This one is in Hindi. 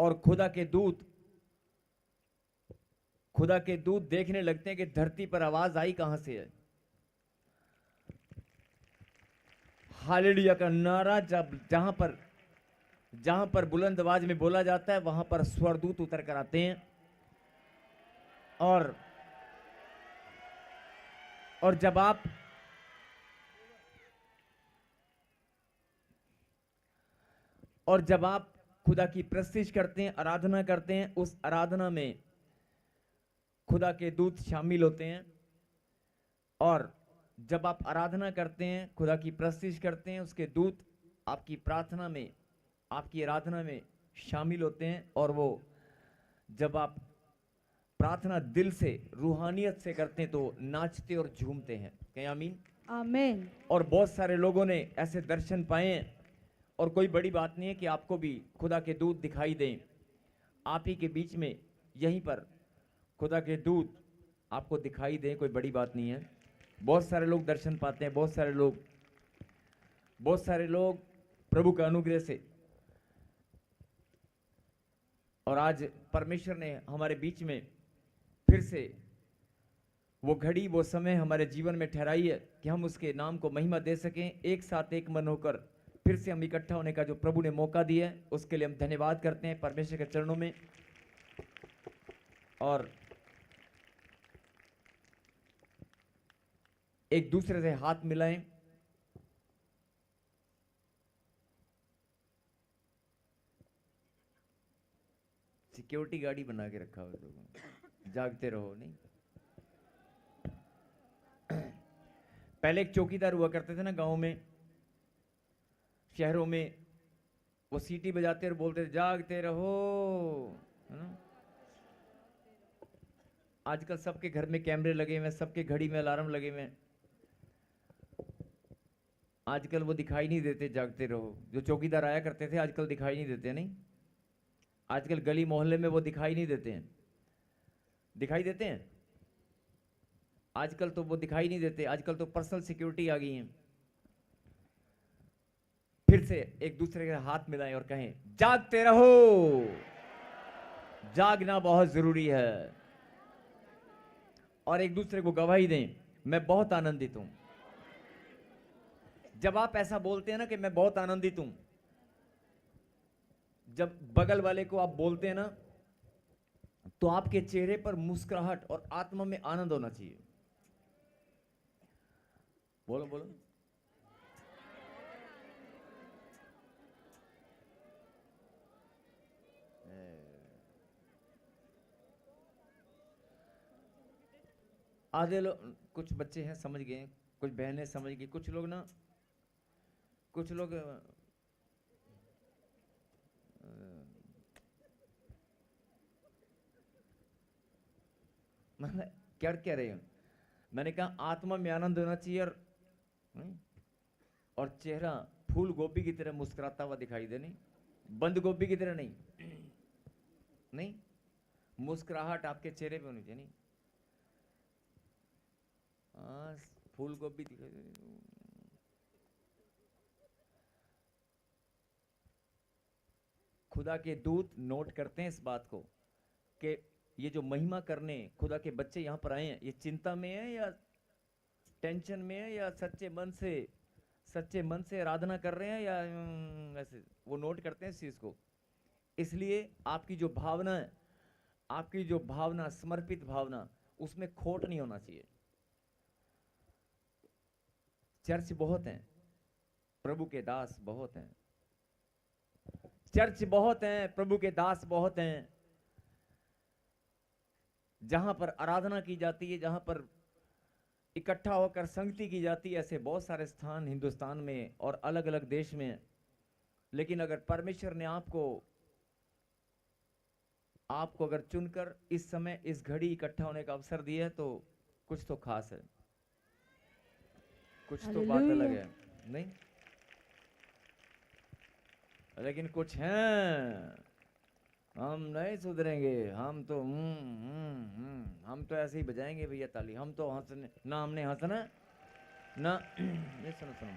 और खुदा के दूत देखने लगते हैं कि धरती पर आवाज आई कहां से है। हालेलुया का नारा जब जहां पर बुलंद आवाज में बोला जाता है, वहां पर स्वर्गदूत उतर कर आते हैं और जब आप खुदा की प्रस्तुति करते हैं, आराधना करते हैं, उस आराधना में खुदा के दूत शामिल होते हैं। और जब आप आराधना करते हैं, खुदा की प्रस्तुति करते हैं, उसके दूत आपकी प्रार्थना में, आपकी आराधना में शामिल होते हैं। और वो जब आप प्रार्थना दिल से, रूहानियत से करते हैं, तो नाचते और झूमते हैं। कहें आमीन। आमीन। और बहुत सारे लोगों ने ऐसे दर्शन पाए हैं। और कोई बड़ी बात नहीं है कि आपको भी खुदा के दूत दिखाई दें। आप ही के बीच में यहीं पर खुदा के दूत आपको दिखाई दें, कोई बड़ी बात नहीं है। बहुत सारे लोग दर्शन पाते हैं, बहुत सारे लोग प्रभु का अनुग्रह से। और आज परमेश्वर ने हमारे बीच में फिर से वो घड़ी, वो समय हमारे जीवन में ठहराई है कि हम उसके नाम को महिमा दे सकें। एक साथ एक मन होकर फिर से हम इकट्ठा होने का जो प्रभु ने मौका दिया है, उसके लिए हम धन्यवाद करते हैं परमेश्वर के चरणों में। और एक दूसरे से हाथ मिलाएं। सिक्योरिटी गार्ड बना के रखा हुआ लोगों, जागते रहो नहीं। पहले एक चौकीदार हुआ करते थे ना गांव में, शहरों में, वो सीटी बजाते और बोलते थे जागते रहो, है ना। आजकल सबके घर में कैमरे लगे हुए हैं, सबके घड़ी में अलार्म लगे हुए हैं। आजकल वो दिखाई नहीं देते जागते रहो। जो चौकीदार आया करते थे आजकल दिखाई नहीं देते। नहीं, आजकल गली मोहल्ले में वो दिखाई नहीं देते हैं। दिखाई देते हैं आजकल तो वो दिखाई नहीं देते। आजकल तो पर्सनल सिक्योरिटी आ गई है। फिर से एक दूसरे के हाथ मिलाएं और कहें जागते रहो। जागना बहुत जरूरी है। और एक दूसरे को गवाही दें, मैं बहुत आनंदित हूं। जब आप ऐसा बोलते हैं ना कि मैं बहुत आनंदित हूं, जब बगल वाले को आप बोलते हैं ना, तो आपके चेहरे पर मुस्कुराहट और आत्मा में आनंद होना चाहिए। बोलो बोलो। आधे लोग, कुछ बच्चे हैं समझ गए, कुछ बहनें समझ गई, कुछ लोग मतलब क्या कह रहे हैं। मैंने कहा आत्मा में आनंद होना चाहिए और चेहरा फूल गोभी की तरह मुस्कुराता हुआ दिखाई दे। नहीं, बंद गोभी की तरह नहीं। नहीं, मुस्कुराहट आपके चेहरे पे होनी चाहिए। नहीं, फूल गोभी दिखाई दे। खुदा के दूत नोट करते हैं इस बात को कि ये जो महिमा करने खुदा के बच्चे यहां पर आए हैं, ये चिंता में है या टेंशन में है या सच्चे मन से आराधना कर रहे हैं या ऐसे, वो नोट करते हैं इस चीज को। इसलिए आपकी जो भावना है, आपकी जो भावना, समर्पित भावना, उसमें खोट नहीं होना चाहिए। चर्च बहुत हैं, प्रभु के दास बहुत हैं। चर्च बहुत हैं, प्रभु के दास बहुत हैं, जहां पर आराधना की जाती है, जहां पर इकट्ठा होकर संगति की जाती है। ऐसे बहुत सारे स्थान हिंदुस्तान में और अलग अलग देश में हैं। लेकिन अगर परमेश्वर ने आपको अगर चुनकर इस समय इस घड़ी इकट्ठा होने का अवसर दिया है, तो कुछ तो खास है, कुछ तो बात अलग है। नहीं, लेकिन कुछ हैं, हम नहीं सुधरेंगे। हम तो ऐसे ही बजाएंगे भैया ताली। हम तो हंसने ना, हमने हंसना ना। ये सुनो सुनो,